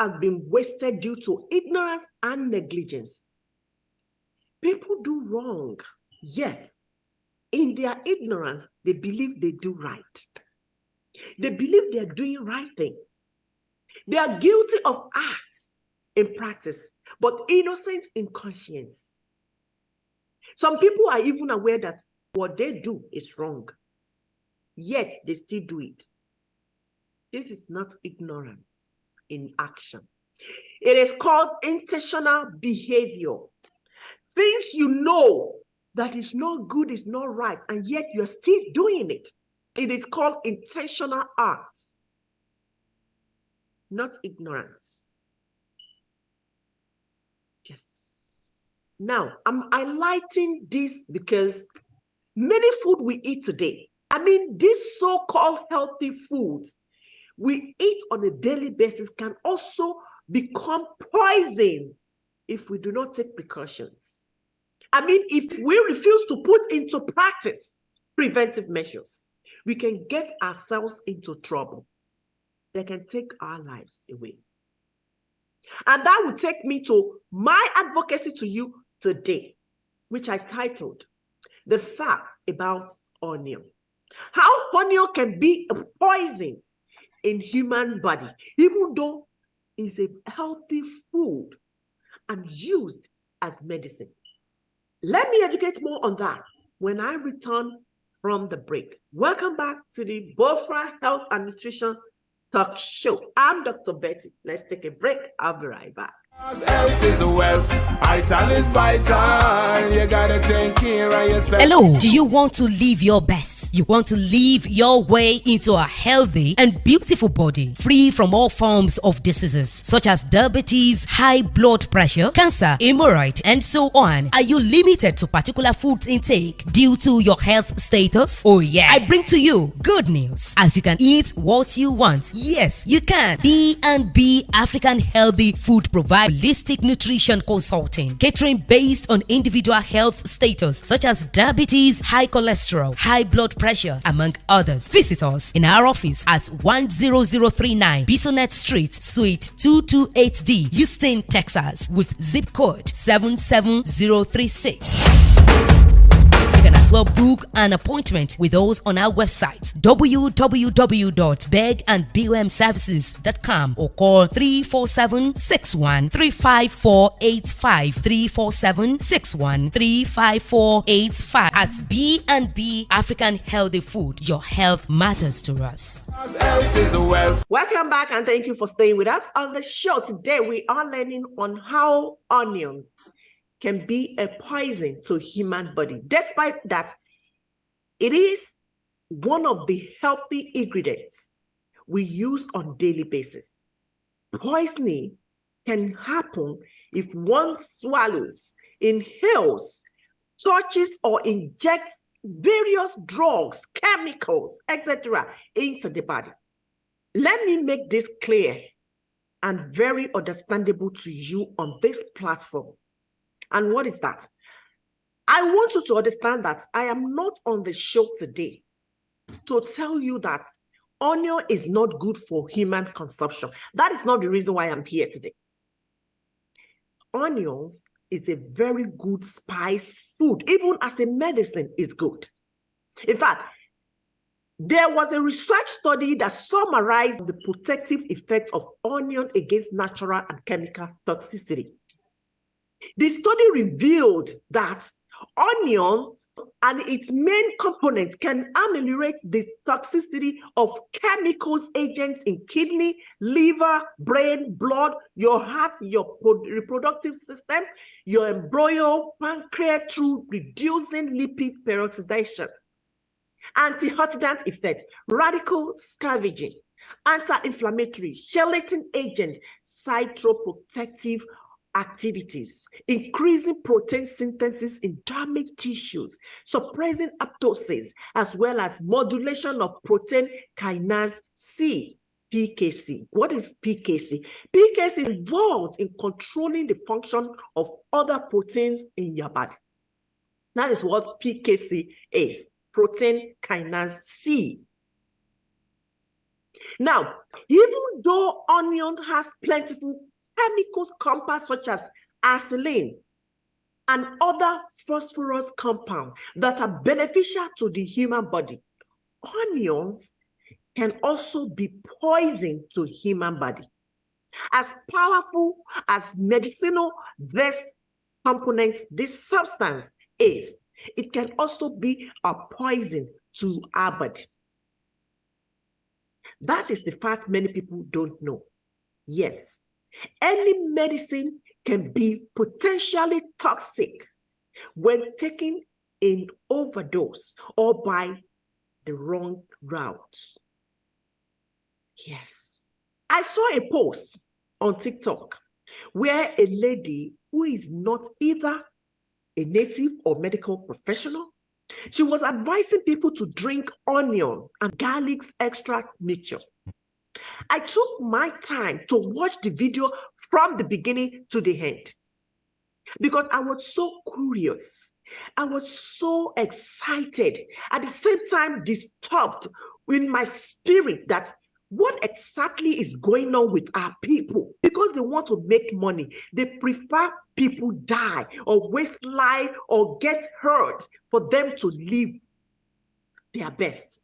has been wasted due to ignorance and negligence. People do wrong, yet in their ignorance, they believe they do right. They believe they are doing right thing. They are guilty of acts in practice, but innocent in conscience. Some people are even aware that what they do is wrong, yet they still do it. This is not ignorance in action. It is called intentional behavior. Things you know that is not good, is not right, and yet you're still doing it. It is called intentional acts, not ignorance. Yes. Now, I'm highlighting this because many food we eat today, this so-called healthy foods we eat on a daily basis can also become poison if we do not take precautions. If we refuse to put into practice preventive measures, we can get ourselves into trouble. They can take our lives away. And that will take me to my advocacy to you today, which I titled, The Facts About Onion. How onion can be a poison in human body, even though it's a healthy food and used as medicine. Let me educate more on that when I return from the break. Welcome back to the Bofra Health and Nutrition Talk Show. I'm Dr. Betty. Let's take a break. I'll be right back. Health is wealth, vital is vital. You gotta take care of yourself. Hello, do you want to live your best? You want to live your way into a healthy and beautiful body, free from all forms of diseases such as diabetes, high blood pressure, cancer, hemorrhoid, and so on? Are you limited to particular food intake due to your health status? Oh yeah, I bring to you good news, as you can eat what you want. Yes, you can. B&B African Healthy Food Provider holistic nutrition consulting, catering based on individual health status such as diabetes, high cholesterol, high blood pressure, among others. Visit us in our office at 10039 Bisonet Street, Suite 228D, Houston, Texas, with zip code 77036. You can as well book an appointment with us on our website www.begandbomservices.com or call 347-61 35485 347-61 at B&B African Healthy Food. Your health matters to us. Health is wealth. Welcome back and thank you for staying with us on the show. Today we are learning on how onions can be a poison to human body. Despite that, it is one of the healthy ingredients we use on daily basis. Poisoning can happen if one swallows, inhales, touches, or injects various drugs, chemicals, etc. into the body. Let me make this clear and very understandable to you on this platform. And what is that? I want you to understand that I am not on the show today to tell you that onion is not good for human consumption. That is not the reason why I'm here today. Onions is a very good spice food. Even as a medicine, it's good. In fact, there was a research study that summarized the protective effect of onion against natural and chemical toxicity. The study revealed that onions and its main components can ameliorate the toxicity of chemicals agents in kidney, liver, brain, blood, your heart, your reproductive system, your embryo, pancreas, through reducing lipid peroxidation, antioxidant effect, radical scavenging, anti-inflammatory, chelating agent, cytoprotective activities, increasing protein synthesis in damaged tissues, suppressing apoptosis, as well as modulation of protein kinase C, PKC. What is PKC? PKC is involved in controlling the function of other proteins in your body. That is what PKC is, protein kinase C. Now, even though onion has plentiful chemical compounds such as acetylene and other phosphorus compounds that are beneficial to the human body, onions can also be poison to human body. As powerful as medicinal this component, this substance is, it can also be a poison to our body. That is the fact many people don't know. Yes, any medicine can be potentially toxic when taken in overdose or by the wrong route. Yes. I saw a post on TikTok where a lady who is not either a native or medical professional, she was advising people to drink onion and garlic extract mixture. I took my time to watch the video from the beginning to the end because I was so curious. I was so excited, at the same time disturbed in my spirit that what exactly is going on with our people? Because they want to make money, they prefer people die or waste life or get hurt for them to live their best.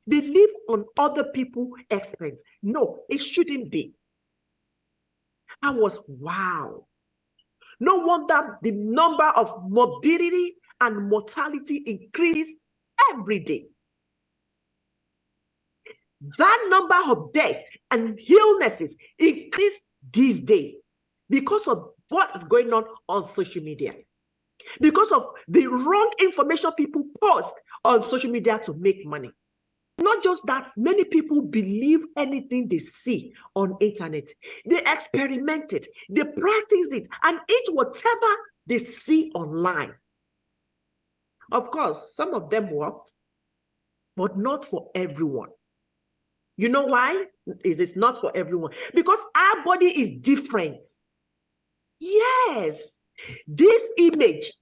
They live on other people's expense. No, it shouldn't be. I was, wow. No wonder the number of morbidity and mortality increase every day. That number of deaths and illnesses increase these days because of what is going on social media. Because of the wrong information people post on social media to make money. Not just that, many people believe anything they see on internet. They experiment it, they practice it, and eat whatever they see online. Of course, some of them worked, but not for everyone. You know why? It is not for everyone. Because our body is different. Yes. This image,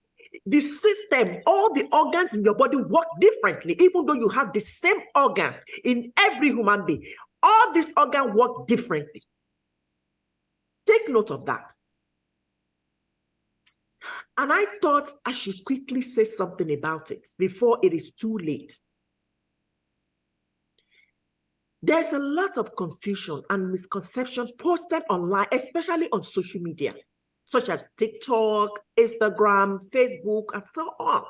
the system, all the organs in your body work differently, even though you have the same organ in every human being. All these organs work differently. Take note of that. And I thought I should quickly say something about it before it is too late. There's a lot of confusion and misconception posted online, especially on social media, such as TikTok, Instagram, Facebook, and so on.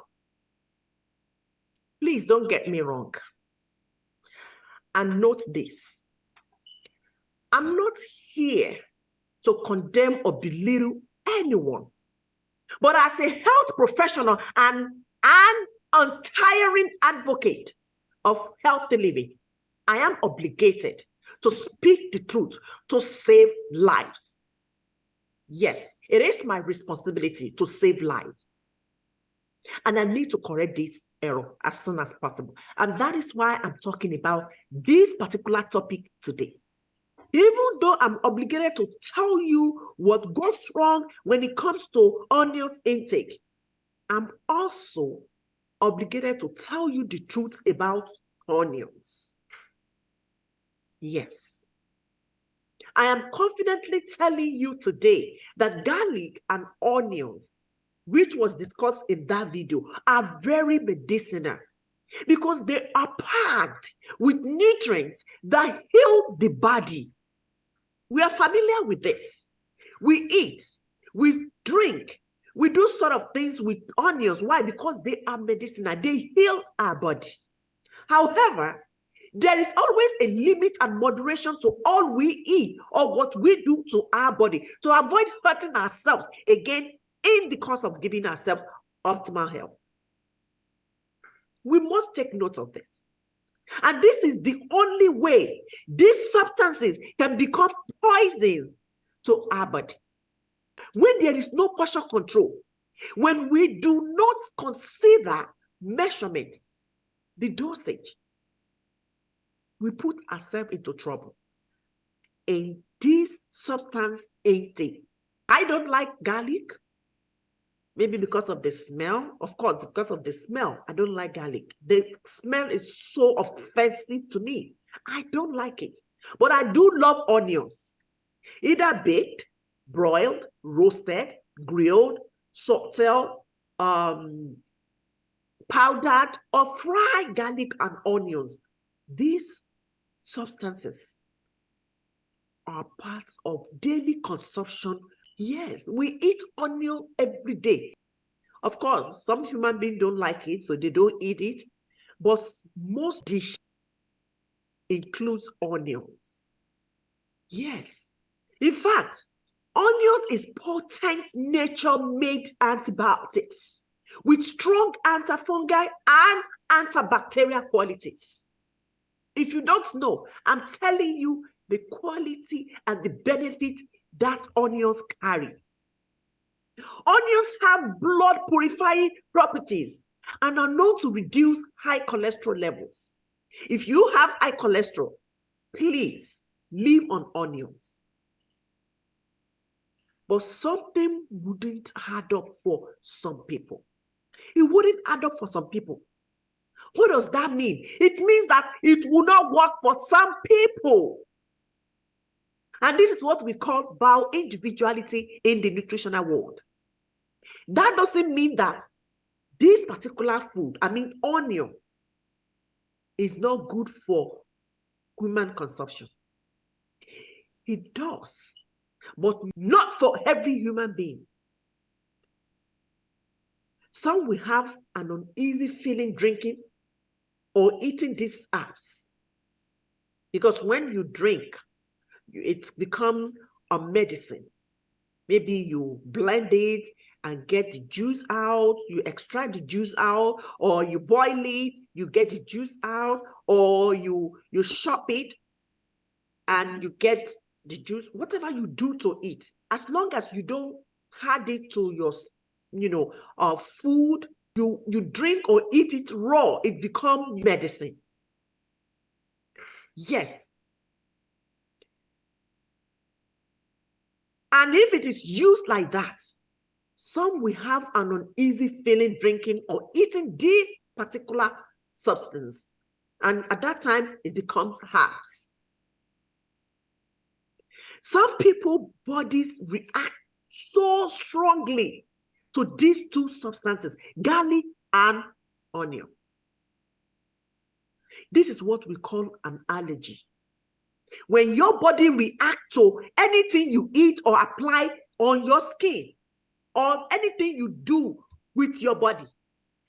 Please don't get me wrong. And note this. I'm not here to condemn or belittle anyone, but as a health professional and an untiring advocate of healthy living, I am obligated to speak the truth to save lives. Yes, it is my responsibility to save lives. And I need to correct this error as soon as possible. And that is why I'm talking about this particular topic today. Even though I'm obligated to tell you what goes wrong when it comes to onions intake, I'm also obligated to tell you the truth about onions. Yes. I am confidently telling you today that garlic and onions, which was discussed in that video, are very medicinal because they are packed with nutrients that heal the body. We are familiar with this. We eat, we drink, we do sort of things with onions. Why? Because they are medicinal. They heal our body. However, there is always a limit and moderation to all we eat or what we do to our body to avoid hurting ourselves again in the course of giving ourselves optimal health. We must take note of this. And this is the only way these substances can become poisons to our body. When there is no portion control, when we do not consider measurement, the dosage, we put ourselves into trouble. And this substance intake. I don't like garlic. Maybe because of the smell. Of course, because of the smell, I don't like garlic. The smell is so offensive to me. I don't like it. But I do love onions. Either baked, broiled, roasted, grilled, sauteed, powdered, or fried garlic and onions. These substances are parts of daily consumption. Yes, we eat onion every day. Of course, some human beings don't like it, so they don't eat it. But most dishes includes onions. Yes. In fact, onions is potent nature-made antibiotics with strong antifungal and antibacterial qualities. If you don't know, I'm telling you the quality and the benefit that onions carry. Onions have blood purifying properties and are known to reduce high cholesterol levels. If you have high cholesterol, please live on onions. But something wouldn't add up for some people. It wouldn't add up for some people. What does that mean? It means that it will not work for some people. And this is what we call bio-individuality in the nutritional world. That doesn't mean that this particular food, onion, is not good for human consumption. It does, but not for every human being. Some will have an uneasy feeling drinking or eating these herbs. Because when you drink, it becomes a medicine. Maybe you blend it and get the juice out, you extract the juice out, or you boil it, you get the juice out, or you chop it and you get the juice. Whatever you do to it, as long as you don't add it to your food, you drink or eat it raw, it becomes medicine. Yes. And if it is used like that, some will have an uneasy feeling drinking or eating this particular substance. And at that time, it becomes herbs. Some people's bodies react so strongly to these two substances, garlic and onion. This is what we call an allergy. When your body reacts to anything you eat or apply on your skin, or anything you do with your body,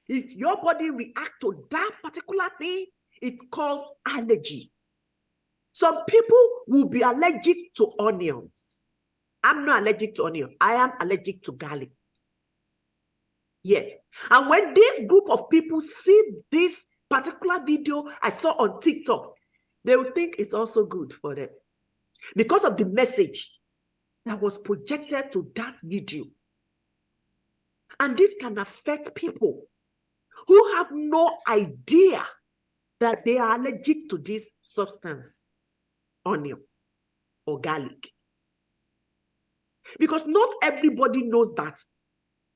if your body reacts to that particular thing, it's called allergy. Some people will be allergic to onions. I'm not allergic to onion. I am allergic to garlic. Yes. And when this group of people see this particular video I saw on TikTok, they will think it's also good for them because of the message that was projected to that video. And this can affect people who have no idea that they are allergic to this substance, onion or garlic. Because not everybody knows that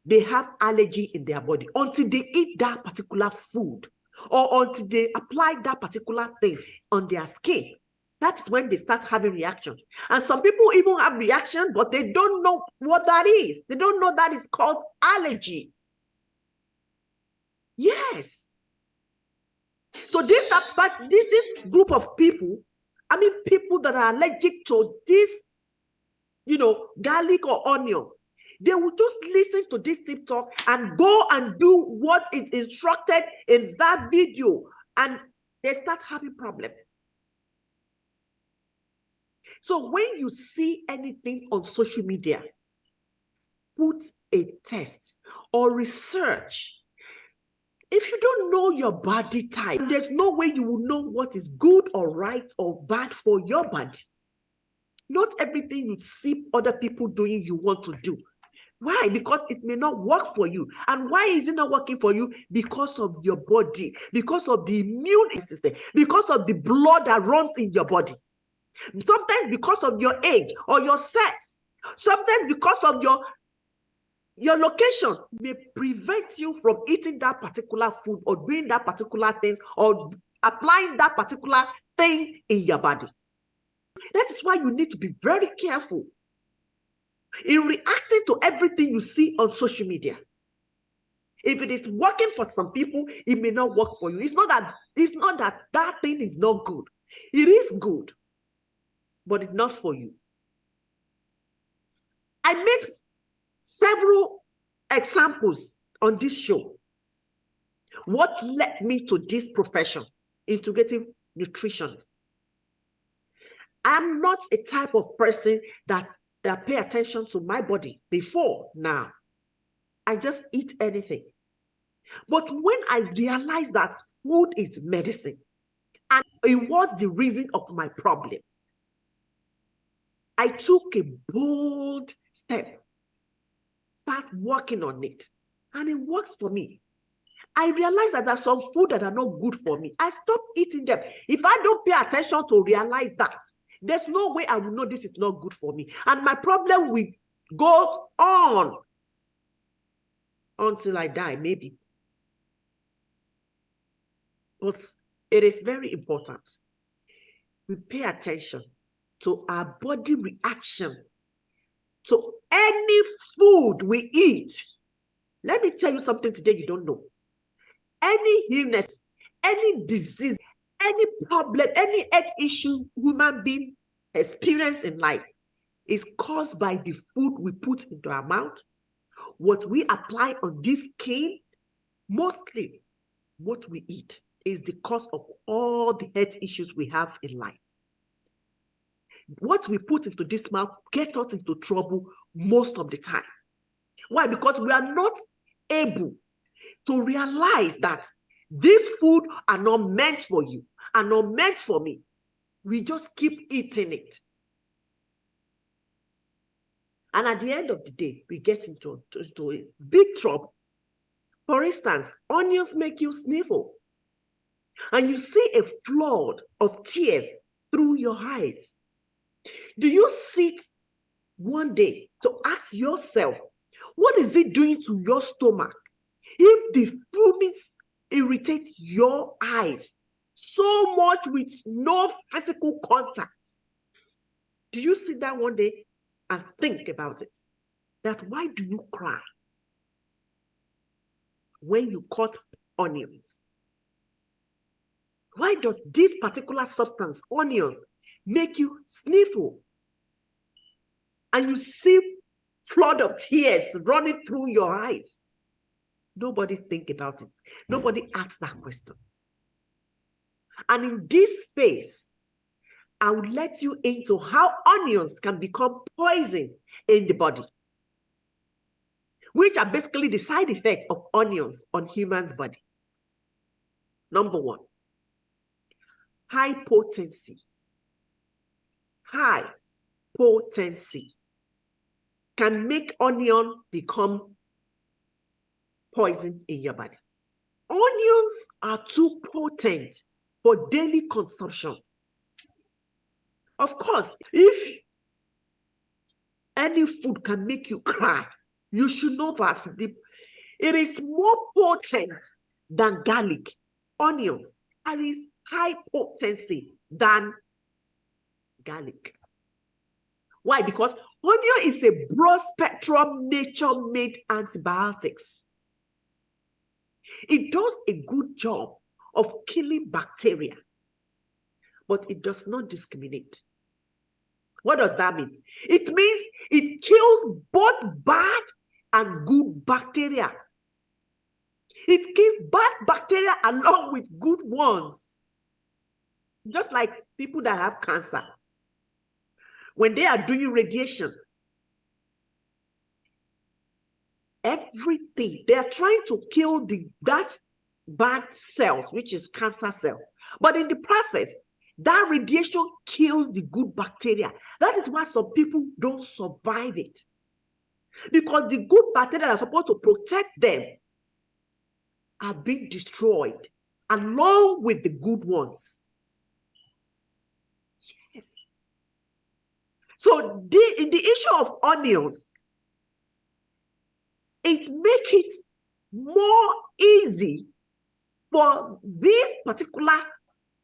they have allergy in their body until they eat that particular food or until they apply that particular thing on their skin. That is when they start having reactions. And some people even have reactions, but they don't know what that is. They don't know that is called allergy. Yes. So this group of people, people that are allergic to this, garlic or onion, they will just listen to this TikTok and go and do what is instructed in that video, and they start having problems. So when you see anything on social media, put a test or research. If you don't know your body type, there's no way you will know what is good or right or bad for your body. Not everything you see other people doing, you want to do. Why? Because it may not work for you. And why is it not working for you? Because of your body, because of the immune system, because of the blood that runs in your body. Sometimes because of your age or your sex. Sometimes because of your location may prevent you from eating that particular food or doing that particular thing or applying that particular thing in your body. That is why you need to be very careful in reacting to everything you see on social media. If it is working for some people, it may not work for you. It's not that that thing is not good. It is good, but it's not for you. I made several examples on this show. What led me to this profession, integrative nutritionist? I'm not a type of person that pay attention to my body before now. I just eat anything. But when I realized that food is medicine, and it was the reason of my problem, I took a bold step, start working on it, and it works for me. I realized that there's some food that are not good for me. I stopped eating them. If I don't pay attention to realize that, there's no way I will know this is not good for me. And my problem will go on until I die, maybe. But it is very important we pay attention to our body reaction to any food we eat. Let me tell you something today you don't know. Any illness, any disease, any problem, any health issue human being experience in life is caused by the food we put into our mouth, what we apply on this skin. Mostly what we eat is the cause of all the health issues we have in life. What we put into this mouth gets us into trouble most of the time. Why? Because we are not able to realize that these food are not meant for you, are not meant for me. We just keep eating it. And at the end of the day, we get into a big trouble. For instance, onions make you sniffle. And you see a flood of tears through your eyes. Do you sit one day to ask yourself, what is it doing to your stomach if the fumings irritate your eyes so much with no physical contact? Do you sit down one day and think about it? That why do you cry when you cut onions? Why does this particular substance, onions, make you sniffle? And you see flood of tears running through your eyes. Nobody think about it. Nobody asks that question. And in this space, I will let you into how onions can become poison in the body, which are basically the side effects of onions on humans' body. Number one, high potency. High potency can make onion become poison in your body. Onions are too potent for daily consumption. Of course, if any food can make you cry, you should know that it is more potent than garlic. Onions carries high potency than garlic. Why? Because onion is a broad spectrum nature-made antibiotics. It does a good job of killing bacteria, but it does not discriminate. What does that mean? It means it kills both bad and good bacteria. It kills bad bacteria along with good ones. Just like people that have cancer. When they are doing radiation, everything, they are trying to kill that bad cells, which is cancer cells. But in the process, that radiation kills the good bacteria. That is why some people don't survive it. Because the good bacteria that are supposed to protect them are being destroyed along with the good ones. Yes. So in the issue of onions, it makes it more easy for this particular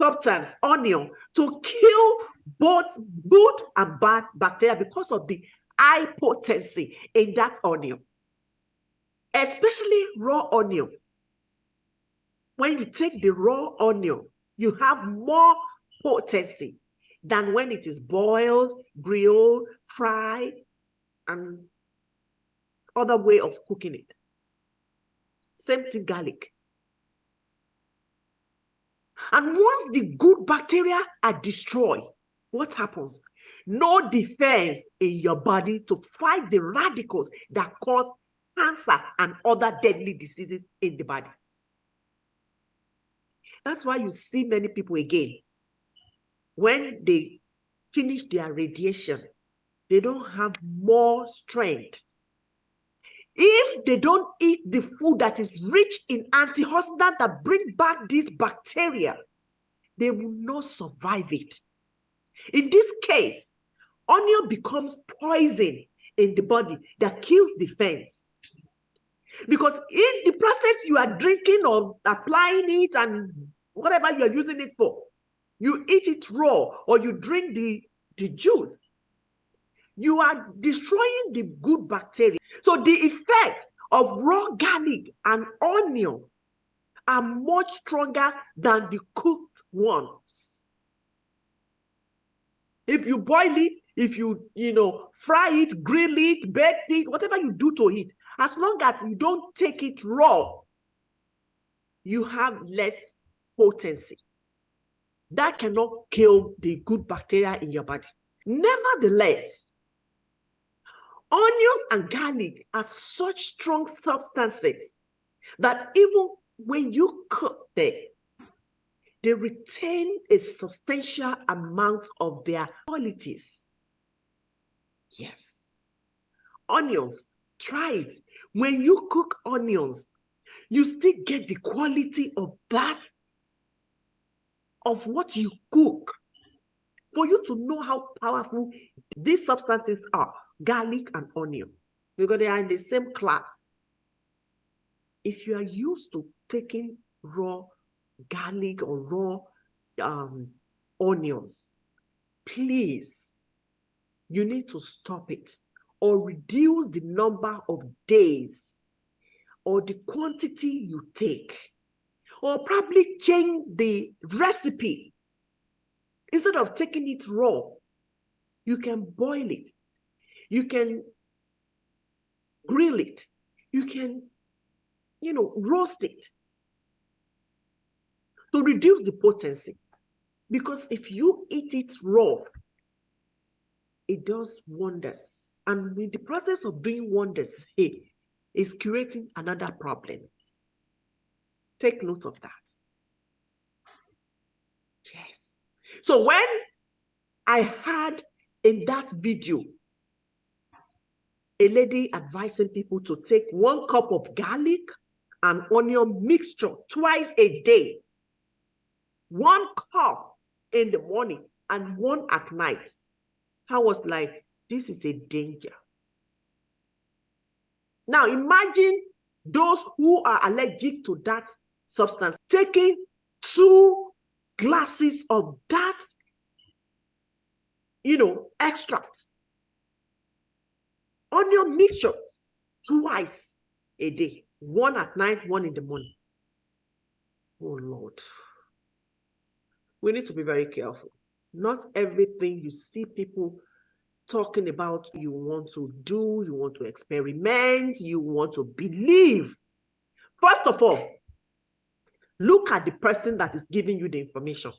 substance, onion, to kill both good and bad bacteria because of the high potency in that onion, especially raw onion. When you take the raw onion, you have more potency than when it is boiled, grilled, fried, and other way of cooking it. Same thing, garlic. And once the good bacteria are destroyed, what happens? No defense in your body to fight the radicals that cause cancer and other deadly diseases in the body. That's why you see many people again, when they finish their radiation, they don't have more strength. If they don't eat the food that is rich in antioxidants that bring back these bacteria, they will not survive it. In this case, onion becomes poison in the body that kills defense. Because in the process you are drinking or applying it and whatever you are using it for, you eat it raw or you drink the juice, you are destroying the good bacteria. So the effects of raw garlic and onion are much stronger than the cooked ones. If you boil it, if you fry it, grill it, bake it, whatever you do to it, as long as you don't take it raw, you have less potency. That cannot kill the good bacteria in your body. Nevertheless, onions and garlic are such strong substances that even when you cook them, they retain a substantial amount of their qualities. Yes. Onions, try it. When you cook onions, you still get the quality of that, of what you cook. For you to know how powerful these substances are, garlic and onion, because they are in the same class. If you are used to taking raw garlic or raw onions, please, you need to stop it or reduce the number of days or the quantity you take, or probably change the recipe. Instead of taking it raw, you can boil it, you can grill it, you can roast it to reduce the potency. Because if you eat it raw, it does wonders. And with the process of doing wonders, it's creating another problem. Take note of that. Yes. So when I had in that video a lady advising people to take 1 cup of garlic and onion mixture twice a day, 1 cup in the morning and 1 at night, I was like, this is a danger. Now imagine those who are allergic to that substance taking 2 glasses of that extract, onion mixtures twice a day, 1 at night, 1 in the morning. Oh Lord, we need to be very careful. Not everything you see people talking about, you want to do, you want to experiment, you want to believe. First of all, look at the person that is giving you the information.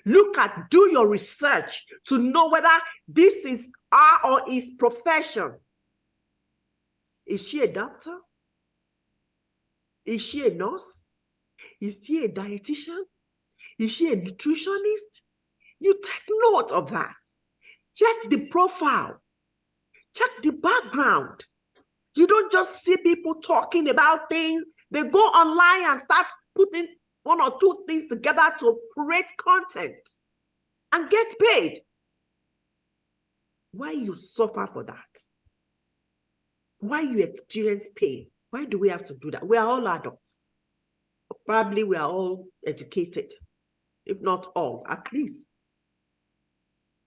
Do your research to know whether this is her or his profession. Is she a doctor? Is she a nurse? Is she a dietitian? Is she a nutritionist? You take note of that. Check the profile. Check the background. You don't just see people talking about things. They go online and start putting 1 or 2 things together to create content and get paid. Why you suffer for that? Why you experience pain? Why do we have to do that? We are all adults. Probably we are all educated. if not all, at least.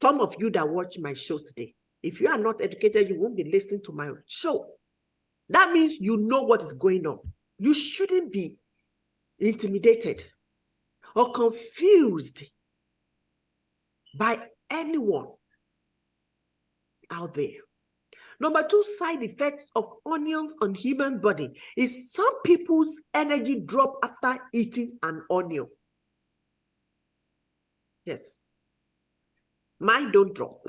Some of you that watch my show today, if you are not educated, you won't be listening to my show. That means you know what is going on. You shouldn't be intimidated or confused by anyone out there. Number 2 side effects of onions on human body is some people's energy drop after eating an onion. Yes. Mine don't drop.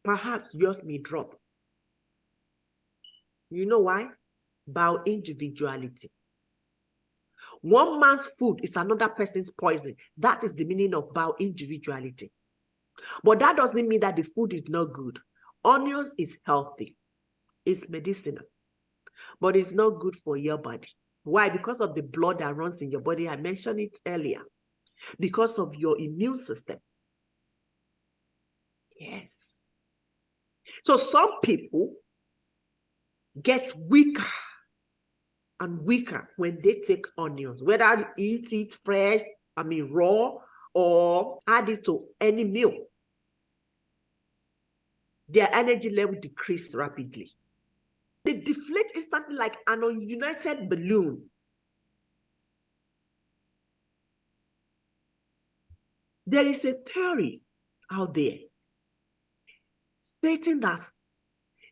Perhaps yours may drop. You know why? Bio-individuality. One man's food is another person's poison. That is the meaning of bio-individuality. But that doesn't mean that the food is not good. Onions is healthy. It's medicinal. But it's not good for your body. Why? Because of the blood that runs in your body. I mentioned it earlier. Because of your immune system. Yes. So some people get weaker and weaker when they take onions, whether you eat it fresh, raw, or add it to any meal. Their energy level decreases rapidly. They deflate instantly like an ununited balloon. There is a theory out there stating that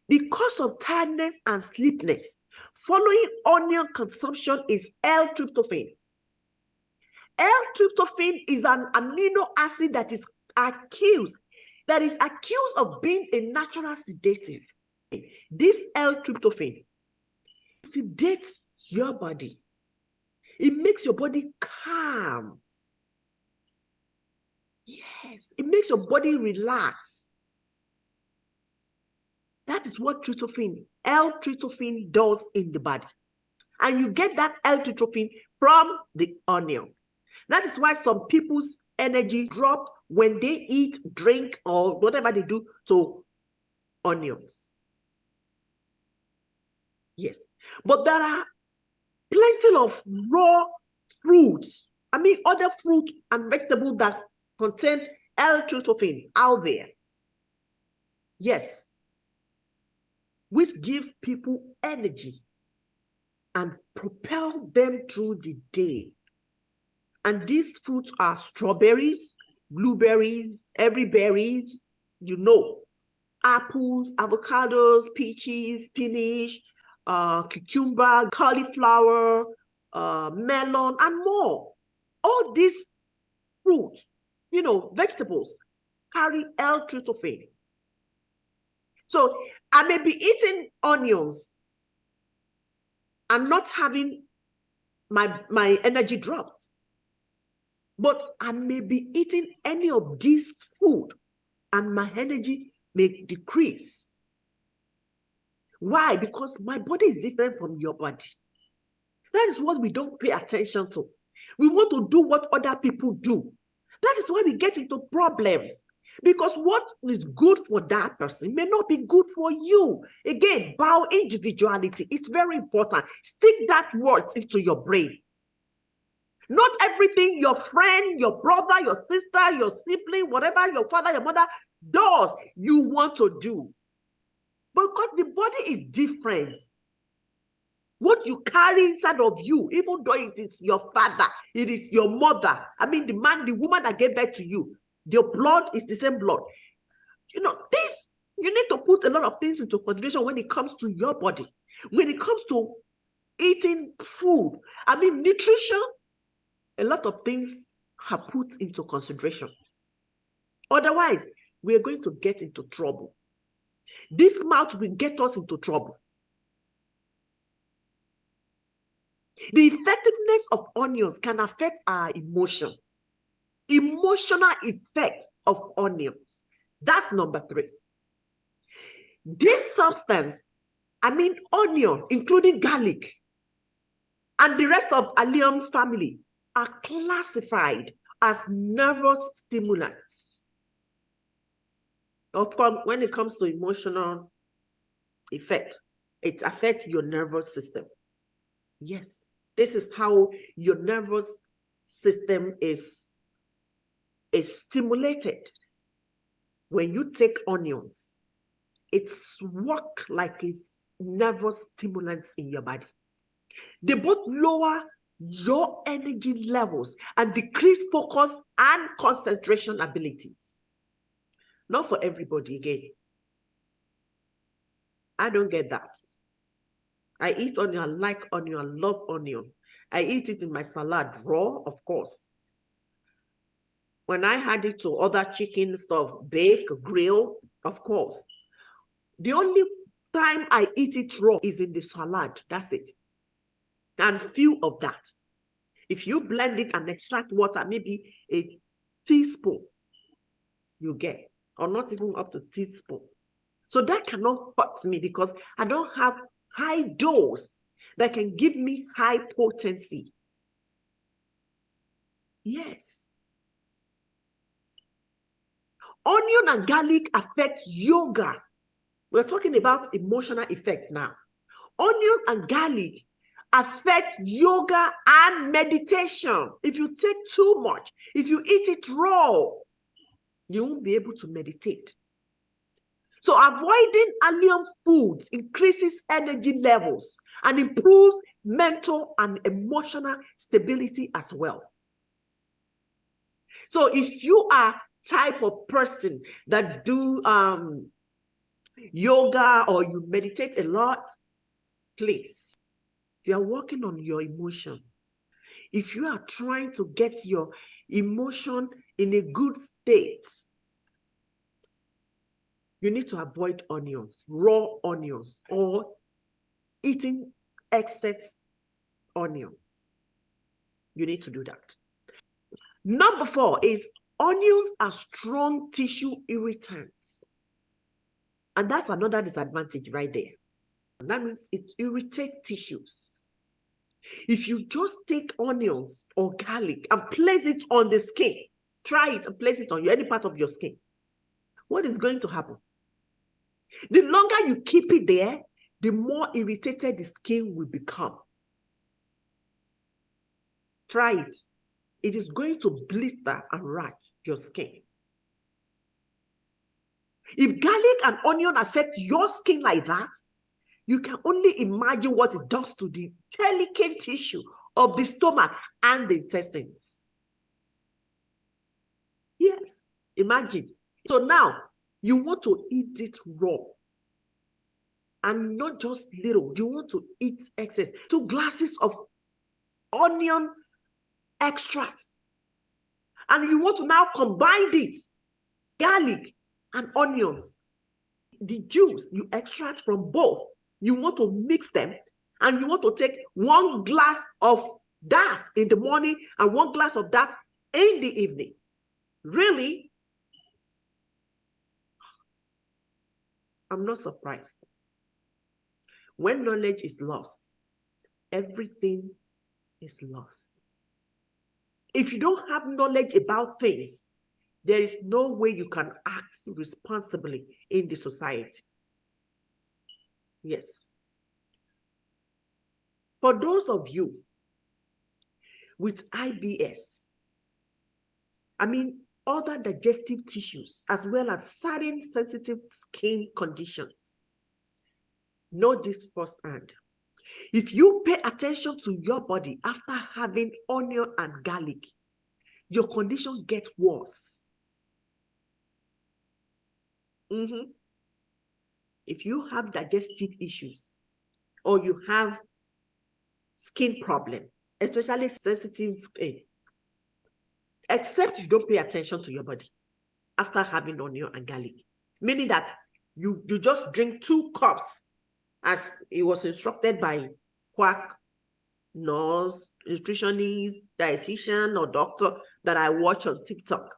the cause of tiredness and sleepiness following onion consumption is L-tryptophan. L-tryptophan is an amino acid that is accused of being a natural sedative. This L-tryptophan sedates your body. It makes your body calm. Yes, it makes your body relax. That is what L-tryptophan does in the body. And you get that L-tryptophan from the onion. That is why some people's energy drop when they eat, drink, or whatever they do to onions. Yes. But there are plenty of raw fruits. Other fruits and vegetables that contain L-tryptophan out there. Yes. Which gives people energy and propel them through the day. And these fruits are strawberries, blueberries, every berries, apples, avocados, peaches, spinach, cucumber, cauliflower, melon, and more. All these fruits, vegetables, carry L-tryptophan. So I may be eating onions and not having my energy dropped. But I may be eating any of these food and my energy may decrease. Why? Because my body is different from your body. That is what we don't pay attention to. We want to do what other people do. That is why we get into problems. Because what is good for that person may not be good for you. Again, bio-individuality is very important. Stick that word into your brain. Not everything your friend, your brother, your sister, your sibling, whatever your father, your mother does, you want to do. Because the body is different. What you carry inside of you, even though it is your father, it is your mother, the man, the woman that gave birth to you, your blood is the same blood. This, you need to put a lot of things into consideration when it comes to your body. When it comes to eating food, nutrition, a lot of things are put into consideration. Otherwise, we are going to get into trouble. This mouth will get us into trouble. The effectiveness of onions can affect our emotion. Emotional effect of onions. That's number 3. This substance, onion, including garlic, and the rest of allium's family, are classified as nervous stimulants. Of course, when it comes to emotional effect, it affects your nervous system. Yes, this is how your nervous system is stimulated. When you take onions, it's work like it's nervous stimulants in your body. They both lower your energy levels and decrease focus and concentration abilities. Not for everybody again. I don't get that. I eat onion, I like onion, I love onion. I eat it in my salad raw, of course. When I add it to other chicken stuff, bake, grill, of course. The only time I eat it raw is in the salad. That's it. And few of that. If you blend it and extract water, maybe a teaspoon, you get, or not even up to teaspoon. So that cannot hurt me because I don't have high dose that can give me high potency. Yes. Onion and garlic affect yoga. We're talking about emotional effect now. Onions and garlic affect yoga and meditation. If you take too much, if you eat it raw, you won't be able to meditate. So avoiding allium foods increases energy levels and improves mental and emotional stability as well. So if you are type of person that do yoga or you meditate a lot, please, if you are working on your emotion, if you are trying to get your emotion in a good state, you need to avoid onions, raw onions, or eating excess onion. You need to do that. Number 4 is onions are strong tissue irritants. And that's another disadvantage right there. That means it irritates tissues. If you just take onions or garlic and place it on the skin, try it and place it on any part of your skin, what is going to happen? The longer you keep it there, the more irritated the skin will become. Try it. It is going to blister and rash your skin. If garlic and onion affect your skin like that, you can only imagine what it does to the delicate tissue of the stomach and the intestines. Yes, imagine. So now, you want to eat it raw. And not just little. You want to eat excess. 2 glasses of onion extracts. And you want to now combine it, garlic and onions. The juice you extract from both, you want to mix them, and you want to take 1 glass of that in the morning and 1 glass of that in the evening. Really? I'm not surprised. When knowledge is lost, everything is lost. If you don't have knowledge about things, there is no way you can act responsibly in the society. Yes. For those of you with IBS, other digestive tissues, as well as certain sensitive skin conditions, know this firsthand. If you pay attention to your body after having onion and garlic, your condition gets worse. If you have digestive issues or you have skin problem, especially sensitive skin, except you don't pay attention to your body after having onion and garlic, meaning that you just drink 2 cups as it was instructed by quack, nurse, nutritionist, dietitian, or doctor that I watch on TikTok.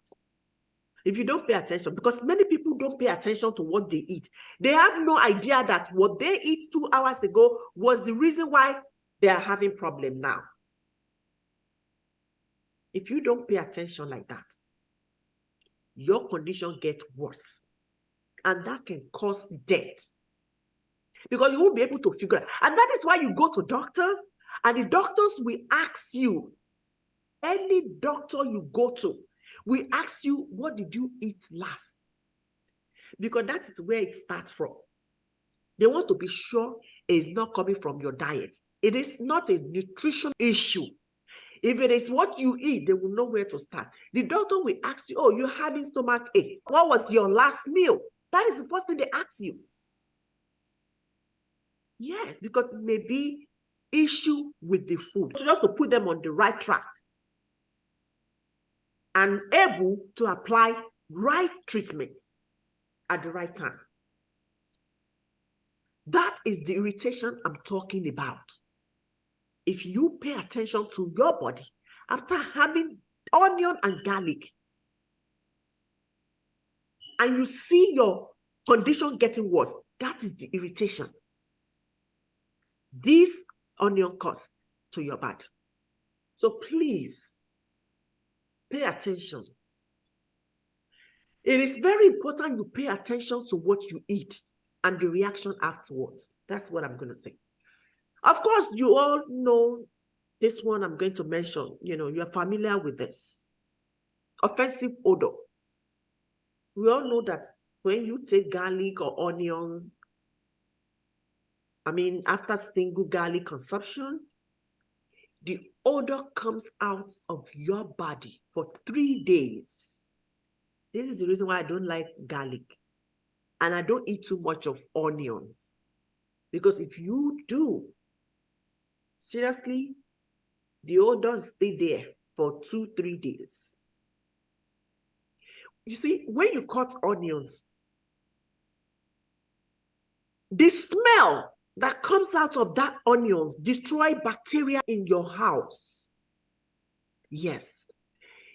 If you don't pay attention, because many people don't pay attention to what they eat. They have no idea that what they eat 2 hours ago was the reason why they are having problem now. If you don't pay attention like that, your condition gets worse. And that can cause death. Because you won't be able to figure it out. And that is why you go to doctors, and the doctors will ask you, Any doctor you go to, we ask you, what did you eat last? Because that is where it starts from. They want to be sure it's not coming from your diet. It is not a nutrition issue. If it is what you eat, they will know where to start. The doctor will ask you, oh, you're having stomach ache. What was your last meal? That is the first thing they ask you. Yes, because it may be issue with the food. So just to put them on the right track and able to apply right treatments at the right time. That is the irritation I'm talking about. If you pay attention to your body after having onion and garlic, and you see your condition getting worse, that is the irritation. This onion costs to your body. So please pay attention. It is very important you pay attention to what you eat and the reaction afterwards. That's what I'm going to say. Of course, you all know this one I'm going to mention. You're familiar with this. Offensive odor. We all know that when you take garlic or onions, after single garlic consumption, the odor comes out of your body for 3 days. This is the reason why I don't like garlic. And I don't eat too much of onions. Because if you do, seriously, the odor stay there for 2-3 days. You see, when you cut onions, the smell that comes out of that onions destroy bacteria in your house. Yes.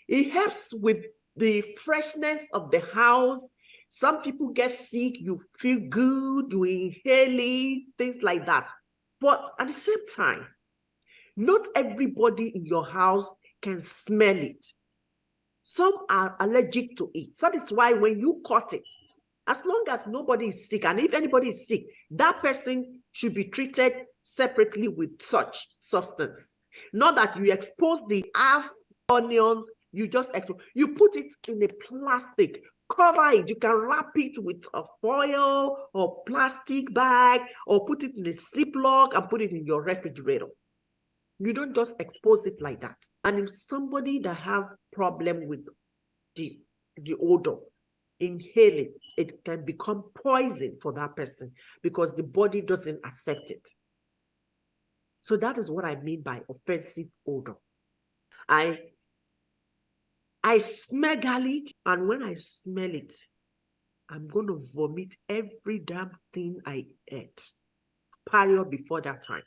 It helps with the freshness of the house. Some people get sick, you feel good, you inhale it, things like that. But at the same time, not everybody in your house can smell it. Some are allergic to it. So that's why when you cut it, as long as nobody is sick, and if anybody is sick, that person should be treated separately with such substance. Not that you expose the half onions, you put it in a plastic, cover it. You can wrap it with a foil or plastic bag, or put it in a Ziploc and put it in your refrigerator. You don't just expose it like that. And if somebody that have problem with the odor, inhale it can become poison for that person because the body doesn't accept it. So that is what I mean by offensive odor. I smell garlic, and when I smell it, I'm going to vomit every damn thing I ate prior before that time.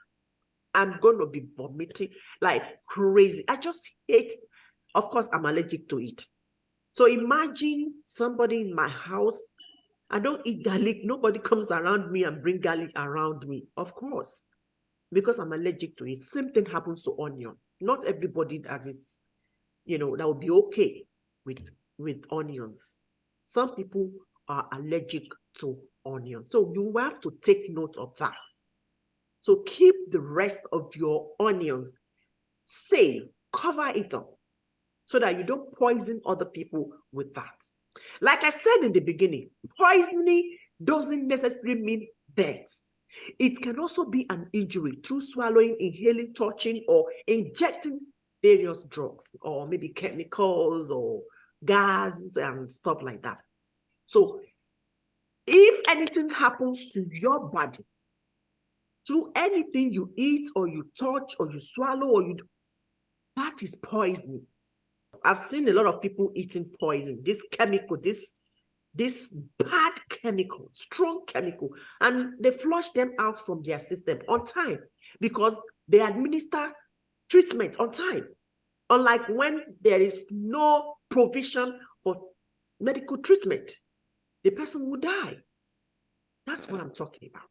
I'm going to be vomiting like crazy. I just hate, of course, I'm allergic to it. So imagine somebody in my house, I don't eat garlic. Nobody comes around me and bring garlic around me, of course, because I'm allergic to it. Same thing happens to onion. Not everybody that is, that will be okay with onions. Some people are allergic to onions. So you have to take note of that. So keep the rest of your onions safe, cover it up so that you don't poison other people with that. Like I said in the beginning, poisoning doesn't necessarily mean death. It can also be an injury through swallowing, inhaling, touching, or injecting various drugs, or maybe chemicals or gas and stuff like that. So if anything happens to your body, through anything you eat or you touch or you swallow that is poisoning. I've seen a lot of people eating poison, this chemical, this bad chemical, strong chemical, and they flush them out from their system on time because they administer treatment on time. Unlike when there is no provision for medical treatment, the person will die. That's what I'm talking about.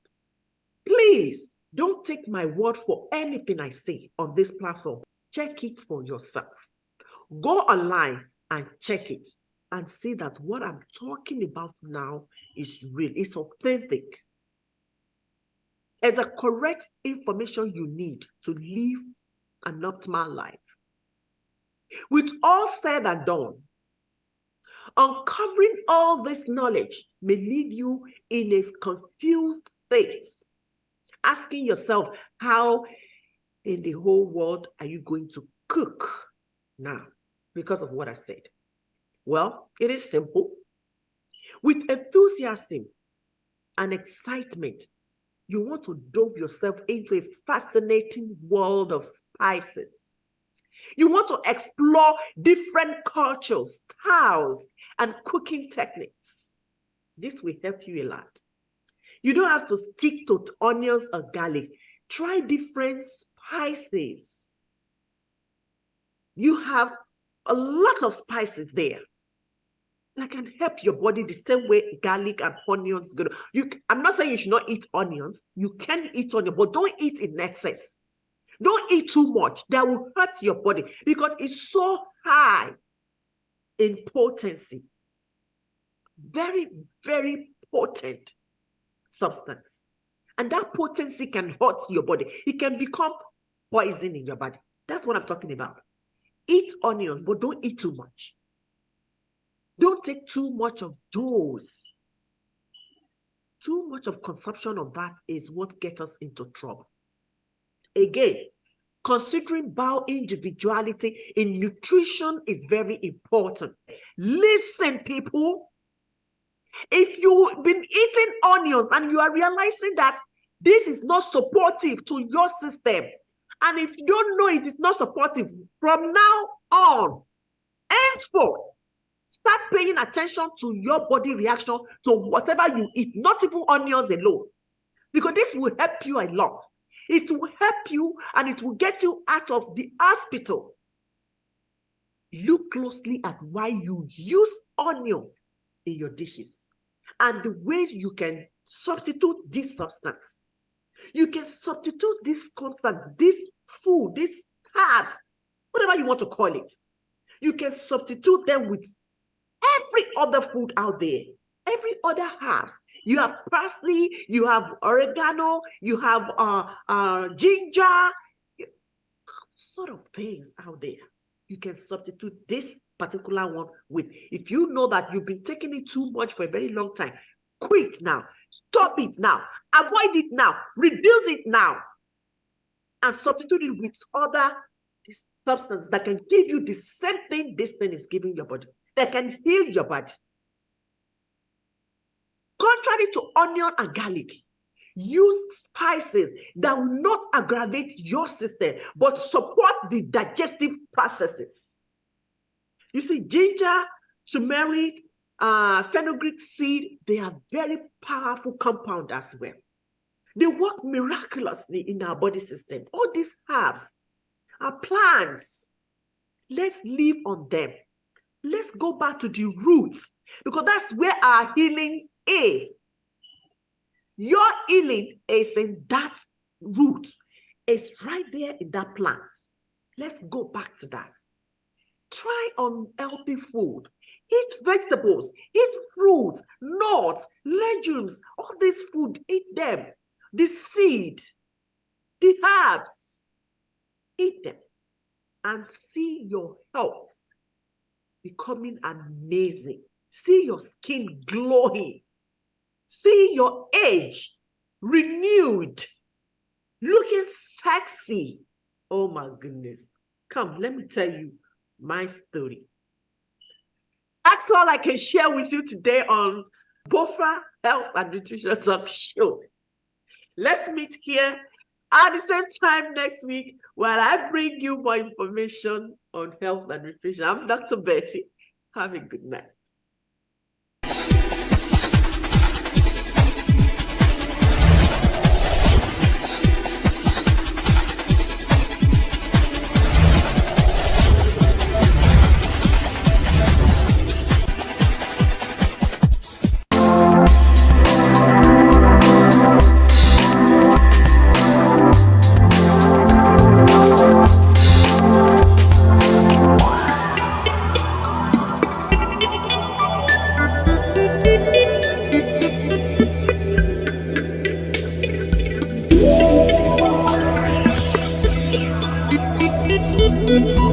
Please don't take my word for anything I say on this platform. Check it for yourself. Go online and check it and see that what I'm talking about now is real. It's authentic. It's the correct information you need to live an optimal life. With all said and done, uncovering all this knowledge may leave you in a confused state, asking yourself, how in the whole world are you going to cook now because of what I said? Well, it is simple. With enthusiasm and excitement, you want to dove yourself into a fascinating world of spices. You want to explore different cultures, styles, and cooking techniques. This will help you a lot. You don't have to stick to onions or garlic. Try different spices. You have a lot of spices there that can help your body the same way garlic and onions go. I'm not saying you should not eat onions. You can eat onions, but don't eat in excess. Don't eat too much. That will hurt your body because it's so high in potency. Very, very potent substance. And that potency can hurt your body. It can become poison in your body. That's what I'm talking about. Eat onions, but don't eat too much. Don't take too much of those. Too much of consumption of that is what gets us into trouble. Again, considering bio-individuality in nutrition is very important. Listen, people. If you've been eating onions and you are realizing that this is not supportive to your system, and if you don't know it is not supportive, from now on, henceforth, start paying attention to your body reaction to whatever you eat, not even onions alone, because this will help you a lot. It will help you and it will get you out of the hospital. Look closely at why you use onion in your dishes and the ways you can substitute this substance. You can substitute this constant, this food, these herbs, whatever you want to call it. You can substitute them with every other food out there, every other herbs. You have parsley, you have oregano, you have ginger, sort of things out there. You can substitute this particular one with. If you know that you've been taking it too much for a very long time, quit now. Stop it now. Avoid it now. Reduce it now. And substitute it with other substance that can give you the same thing this thing is giving your body, that can heal your body. Contrary to onion and garlic, use spices that will not aggravate your system, but support the digestive processes. You see, ginger, turmeric, fenugreek seed, they are very powerful compound as well. They work miraculously in our body system. All these herbs are plants. Let's live on them. Let's go back to the roots, because that's where our healing is. Your healing is in that root. It's right there in that plant. Let's go back to that. Try unhealthy food. Eat vegetables, eat fruits, nuts, legumes, all this food, eat them. The seed, the herbs, eat them and see your health becoming amazing. See your skin glowing. See your age renewed, looking sexy. Oh my goodness. Come, let me tell you my story. That's all I can share with you today on Bofra Health and Nutrition Talk Show. Let's meet here at the same time next week while I bring you more information on health and nutrition. I'm Dr. Betty. Have a good night. Thank you.